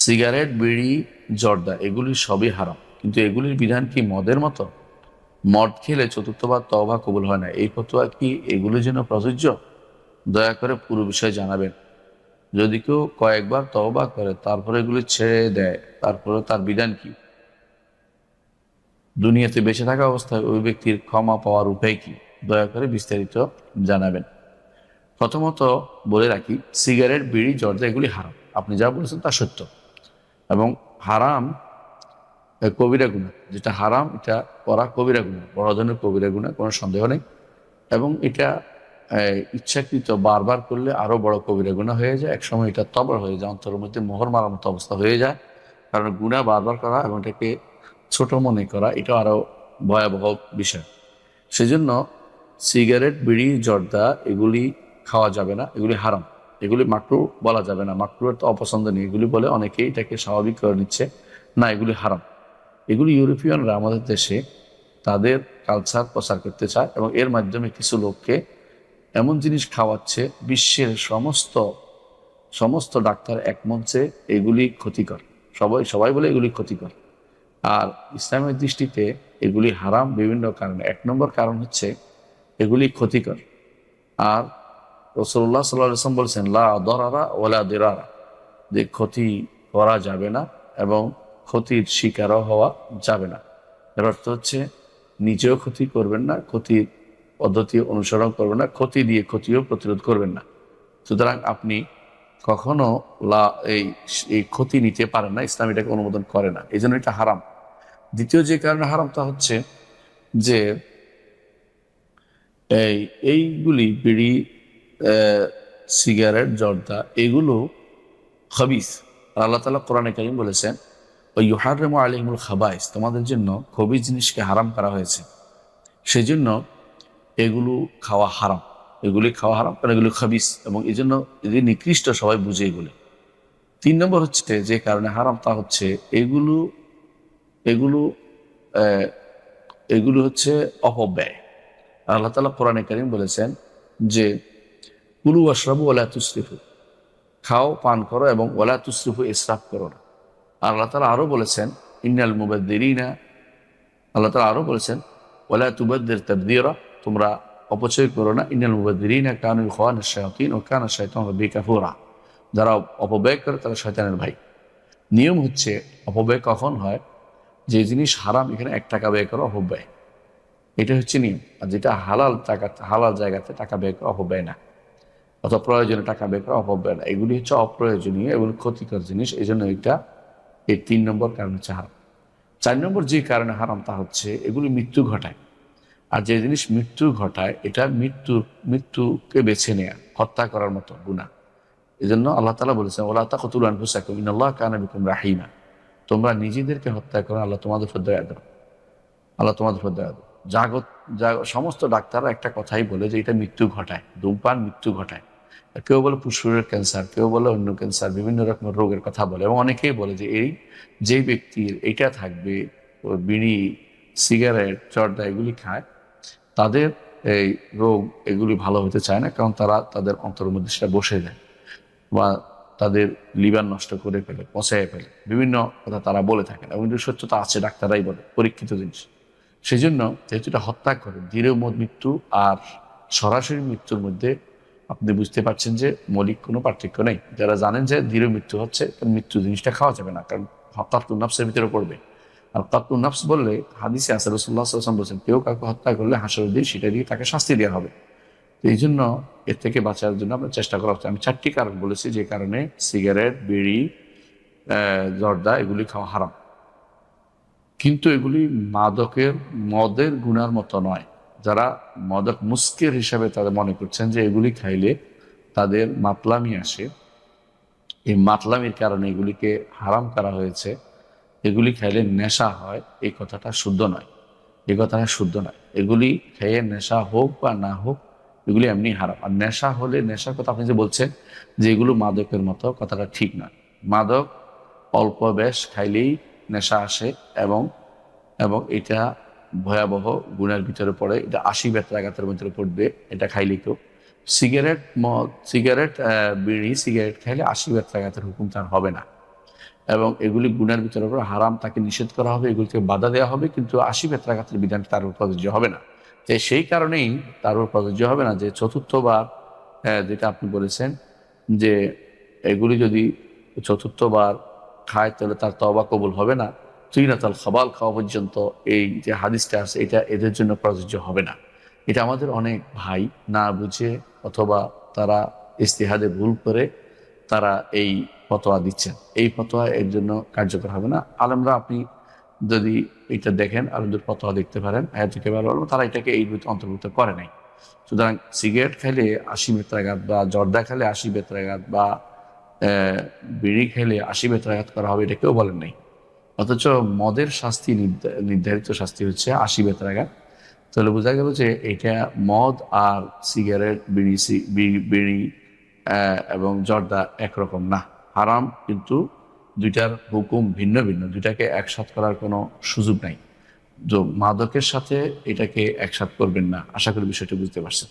Cigarette, বিড়ি, জর্দা এগুলি সবই হারাম, কিন্তু এগুলির বিধান কি মদের মতো? মদ খেলে চতুর্থবার তওবা কবুল হয় না, এই ফতোয়া কি এগুলির জন্য প্রযোজ্য? দয়া করে পুরো বিষয় জানাবেন। যদি কেউ কয়েকবার তওবা করে তারপরে এগুলি ছেড়ে দেয়, তারপরে তার বিধান কি? দুনিয়াতে বেঁচে থাকা অবস্থায় ওই ব্যক্তির ক্ষমা পাওয়ার উপায় কি? দয়া করে বিস্তারিত জানাবেন। প্রথমত বলে রাখি, সিগারেট, বিড়ি, জর্দা এগুলি হারাম। আপনি যা বলেছেন তা সত্য, এবং হারাম কবিরা গুনাহ। যেটা হারাম এটা করা কবিরা গুনাহ, বড় ধরনের কবিরা গুনাহ, কোনো সন্দেহ নেই। এবং এটা ইচ্ছাকৃত বারবার করলে আরো বড় কবিরা গুনাহ হয়ে যায়। একসময় এটা তবর হয়ে যায়, অন্তরের মধ্যে মোহর মারার মতো অবস্থা হয়ে যায়। কারণ গুনাহ বারবার করা এবং এটাকে ছোট মনে করা এটা আরো ভয়াবহ বিষয়। সেজন্য সিগারেট, বিড়ি, জর্দা এগুলি খাওয়া যাবে না, এগুলি হারাম। এগুলি মাকরু বলা যাবে না, মাকরুর তো অপছন্দনীয় এগুলি বলে অনেকেই এটাকে স্বাভাবিক করে নিচ্ছে। না, এগুলি হারাম। এগুলি ইউরোপিয়ানরা আমাদের দেশে তাদের কালচার প্রচার করতে চায় এবং এর মাধ্যমে কিছু লোককে এমন জিনিস খাওয়াচ্ছে, বিশ্বের সমস্ত সমস্ত ডাক্তার একমঞ্চে এগুলি ক্ষতিকর। সবাই সবাই বলে এগুলি ক্ষতিকর। আর ইসলামের দৃষ্টিতে এগুলি হারাম বিভিন্ন কারণে। এক নম্বর কারণ হচ্ছে এগুলি ক্ষতিকর। আর রাসূলুল্লাহ সাল্লাল্লাহু আলাইহি ওয়াসাল্লাম বলেছেন, লা দরারা ওয়ালা দিরারা, যে ক্ষতি করা যাবে না এবং ক্ষতির শিকারও হওয়া যাবে না। এর অর্থ হচ্ছে নিজেও ক্ষতি করবেন না, ক্ষতির পদ্ধতি অনুসরণ করবেন না, ক্ষতি দিয়ে ক্ষতিও প্রতিরোধ করবেন না। সুতরাং আপনি কখনো এই এই ক্ষতি নিতে পারেন না, ইসলাম এটাকে অনুমোদন করে না, এই জন্য এটা হারাম। দ্বিতীয় যে কারণে হারাম তা হচ্ছে যে এইগুলি বিড়ি, সিগারেট, জর্দা এগুলো খবিস। আর আল্লাহ তাআলা কোরআনে কারীম বলেছেন, ওয়া ইউহাররিমু আলাইহিমুল খাবাইস, তোমাদের জন্য খবিস জিনিসকে হারাম করা হয়েছে, সেজন্য এগুলো খাওয়া হারাম। এগুলি খাওয়া হারাম কারণ এগুলো খবিস, এবং এই জন্য এদের নিকৃষ্ট সবাই বুঝে এগুলি। 3 নম্বর হচ্ছে যে কারণে হারাম তা হচ্ছে এগুলো এগুলো আহ, এগুলো হচ্ছে অপব্যয়। আল্লাহ তাআলা কোরআনে কারীম বলেছেন যে কুলু ওয়াশরাবু ওয়ালা তুসরিফু, খাও পান করো এবং ওয়ালা তুসরিফু, ইসরাফ করো না। আর আল্লাহ তাআলা আরো বলেছেন ইন্নাল মুবাদদিরিনা, আল্লাহ তাআলা আরো বলেছেন ওয়ালা তুবাদদির তাবদীরা, তোমরা অপচয় করো না। ইন্নাল মুবাদদিরিনা কানু ইখওয়ানাশ শায়াতিন ওয়া কানা শাইতানু রাব্বিকা কাফুরা, যারা অপব্যয় করে তারা শয়তানের ভাই। নিয়ম হচ্ছে অপব্যয় কখন হয়? যে জিনিস হারাম এখানে 1 টাকা ব্যয় করা অপব্যয়, এটা হচ্ছে নিয়ম। আর যেটা হালাল টাকা, হালাল জায়গাতে টাকা ব্যয় করা অপব্যয় না, অথবা প্রয়োজনে টাকা ব্যয় করা অপব্যয় না। এগুলি হচ্ছে অপ্রয়োজনীয় এবং ক্ষতিকর জিনিস, এই জন্য এটা এই 3 নম্বর কারণ হচ্ছে হারাম। 4 নম্বর যে কারণে হারাম তা হচ্ছে এগুলি মৃত্যু ঘটায়। আর যে জিনিস মৃত্যু ঘটায় এটা মৃত্যুকে বেছে নেয়া, হত্যা করার মতো গুনাহ। এই জন্য আল্লাহ তাআলা বলেছেন, ওয়ালা তাকতুলু আনফুসাকুম ইন্নাল্লাহা কানা বিকুম রাহিমা, তোমরা নিজেদেরকে হত্যা করো, আল্লাহ তোমাদের উপর দয়া দেন, আল্লাহ তোমাদের উপর দয়া দেন। সমস্ত ডাক্তাররা একটা কথাই বলে যে এটা মৃত্যু ঘটায়, ধূমপান মৃত্যু ঘটায়। কেউ বলে ফুসফুসের ক্যান্সার, কেউ বলে অন্য ক্যান্সার, বিভিন্ন রকমের রোগের কথা বলে, এবং অনেকেই বলে যে যে ব্যক্তির এইটা থাকবে, ও বিড়ি, সিগারেট, জর্দা এগুলি খায়, তাদের এই রোগ এগুলি ভালো হতে চায় না, কারণ তারা তাদের অন্তরের মধ্যে সেটা বসে যায়, বা তাদের লিভার নষ্ট করে ফেলে, পচায় ফেলে, বিভিন্ন কথা তারা বলে থাকেন, এবং এটার সত্যতা আছে, ডাক্তাররাই বলে, পরীক্ষিত জিনিস। সেই জন্য যেহেতু এটা হত্যা করে, ধীর মৃত্যু আর সরাসরি মৃত্যুর মধ্যে আপনি বুঝতে পারছেন যে মৌলিক কোনো পার্থক্য নেই। যারা জানেন যে ধীর মৃত্যু হচ্ছে, মৃত্যু জিনিসটা খাওয়া যাবে না, কারণ কাতলুন নাফসের ভিতরে পড়বে। আর কাতলুন নাফস বললে হাদিসে আছে, রাসূলুল্লাহ সাল্লাল্লাহু আলাইহি ওয়াসাল্লাম বলেছেন, কেউ কাউকে হত্যা করলে হাসরের দিন সেটা দিয়ে তাকে শাস্তি দেওয়া হবে। তো এই জন্য এর থেকে বাঁচার জন্য আমরা চেষ্টা করা হচ্ছে। আমি 4টি কারণ বলেছি যে কারণে সিগারেট, বিড়ি, জর্দা এগুলি খাওয়া হারাম, কিন্তু এগুলি মদের গুনার মতো নয়। যারা মদক মুস্কির হিসাবে তাদের মনে করছেন যে এগুলি খাইলে তাদের মাতলামি আসে, এই মাতলামির কারণে এগুলিকে হারাম করা হয়েছে, এগুলি খাইলে নেশা হয়, এই কথাটা শুদ্ধ নয়। এই কথাটা শুদ্ধ নয়। এগুলি খেয়ে নেশা হোক বা না হোক, এগুলি এমনি হারাম। আর নেশা হলে, নেশার কথা আপনি যে বলছেন যে এগুলো মাদকের মতো, কথাটা ঠিক নয়। মাদক অল্প বেশ খাইলেই নেশা আসে, এবং এবং এটা ভয়াবহ গুণের ভিতরে পড়ে, এটা 80 বেত্রাঘাতের ভিতরে পড়বে এটা খাইলে কেউ। সিগারেট, বিড়ি, সিগারেট খাইলে 80 বেত্রাঘাতের হুকুম তার হবে না। এবং এগুলি গুণের ভিতরে হারাম, তাকে নিষেধ করা হবে, এগুলিকে বাধা দেওয়া হবে, কিন্তু 80 বেত্রাঘাতের বিধান তার উপর প্রযোজ্য হবে না। তো সেই কারণেই তার উপর প্রযোজ্য হবে না যে চতুর্থবার, যেটা আপনি বলেছেন যে এগুলি যদি চতুর্থবার খায় তাহলে তার তওবা কবুল হবে না, তুইনাতাল খাবাল খাওয়া পর্যন্ত এই যে হাদিসটা আছে এটা এদের জন্য প্রযোজ্য হবে না। এটা আমাদের অনেক ভাই না বুঝে অথবা তারা ইস্তিহাদে ভুল করে তারা এই ফতোয়া দিচ্ছেন। এই ফতোয়া এর জন্য কার্যকর হবে না। আলেমরা, আপনি যদি এটা দেখেন আলেমদের ফতোয়া দেখতে পারেন, আয়াতুল কেবার তারা এটাকে এই অন্তর্ভুক্ত করে নাই। সুতরাং সিগারেট খেলে 80 বেত্রাঘাত বা জর্দা খেলে 80 বেত্রাঘাত বা বিড়ি খেলে 80 বেত্রাঘাত করা হবে, এটা কেউ বলেন নাই। অথচ মদের শাস্তি নির্ধারিত শাস্তি হচ্ছে 80 বেত্রাঘাত। তাহলে বোঝা গেল যে এটা মদ আর সিগারেট, বিড়ি এবং জর্দা একরকম না, হারাম, কিন্তু দুইটার হুকুম ভিন্ন ভিন্ন, দুইটাকে একসাথ করার কোনো সুযোগ নাই। তো মাদকের সাথে এটাকে একসাথ করবেন না। আশা করি বিষয়টি বুঝতে পারছেন।